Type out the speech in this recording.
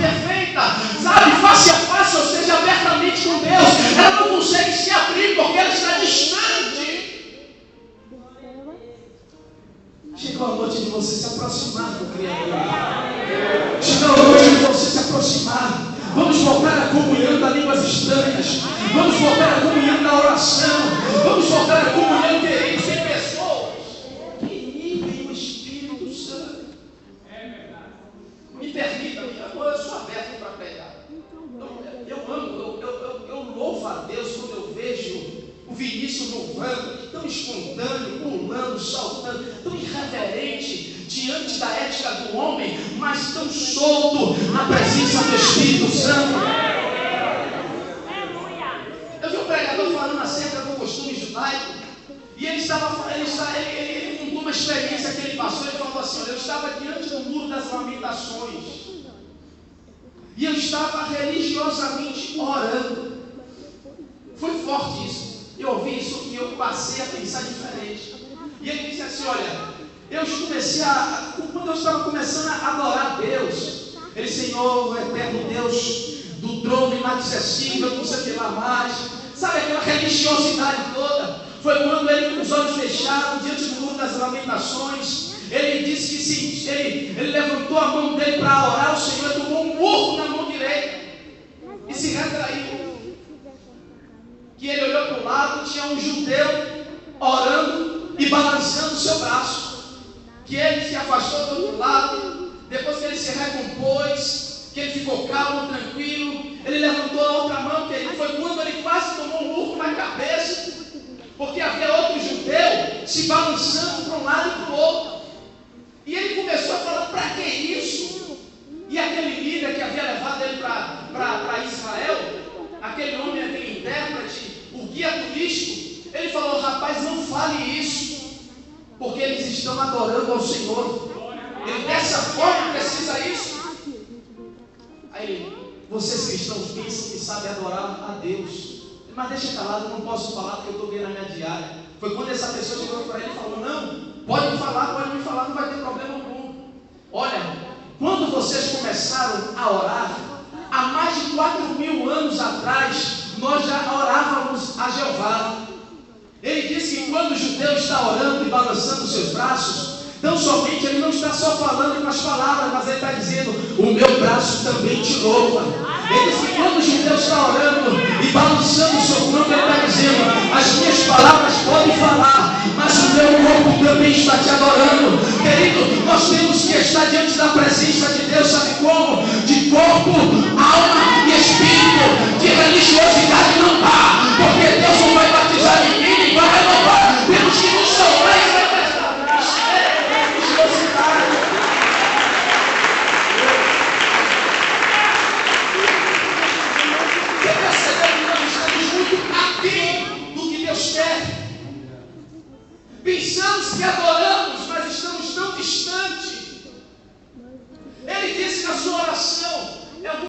perfeita, sabe, face a face, ou seja, abertamente com Deus. Ela não consegue se abrir porque ela está distante. Chegou a noite de você se aproximar do Criador. Chegou a noite de você se aproximar. Vamos voltar à comunhão das línguas estranhas. Vamos voltar à comunhão da oração. Vamos voltar à comunhão, queridos, em pessoas que vivem o Espírito Santo. Me permita, eu sou aberto para pregar. Eu amo, eu louvo a Deus quando eu vejo o Vinícius louvando, tão espontâneo, pulando, saltando, tão irreverente diante da ética do homem, mas tão solto na presença do Espírito Santo. Eu vi um pregador falando acerca do costume judaico, e ele contou uma experiência que ele passou. Ele falou assim: olha, eu estava diante do muro das lamentações, e eu estava religiosamente orando. Foi forte isso. Eu ouvi isso e eu passei a pensar diferente. E ele disse assim: olha, quando eu estava começando a adorar a Deus, ele, Senhor, o eterno Deus do trono inacessível, não sei o que lá mais, sabe, aquela religiosidade toda. Foi quando ele, com os olhos fechados, diante do muro das lamentações, ele disse que sim, ele levantou a mão dele para orar. O Senhor tomou um murro na mão direita e se retraiu. Que ele olhou para o lado, tinha um judeu orando e balançando o seu braço. Que ele se afastou do outro lado. Depois que ele se recompôs, que ele ficou calmo, tranquilo, ele levantou a outra mão, que foi quando ele quase tomou um murro na cabeça, porque havia outro judeu se balançando para um lado e para o outro. E ele começou a falar: para que isso? E aquele líder que havia levado ele para Israel, aquele homem, aquele intérprete, o guia turístico, ele falou: rapaz, não fale isso, porque eles estão adorando ao Senhor. Ele dessa forma precisa isso. Aí, vocês cristãos pensam que sabem adorar a Deus, mas deixa calado, eu não posso falar porque eu estou ganhando a minha diária. Foi quando essa pessoa chegou para ele e falou: não, pode me falar, não vai ter problema algum. Olha, quando vocês começaram a orar, há mais de 4.000 anos atrás, nós já orávamos a Jeová. Ele disse que quando o judeu está orando e balançando os seus braços, tão somente ele não está só falando com as palavras, mas ele está dizendo: o meu braço também te louva. Ele disse que quando o judeu está orando e balançando o seu corpo, ele está dizendo: as minhas palavras podem falar, mas o meu corpo também está te adorando. Querido, nós temos que estar diante da presença de Deus, sabe como? De corpo, alma e espírito. De religiosidade não dá, porque Deus não vai batizar ninguém, nem vai renovar. Temos que nos soltar e manifestar. Isso é religiosidade. Você percebeu que nós estamos muito aquém do que Deus quer? Pensamos que adoramos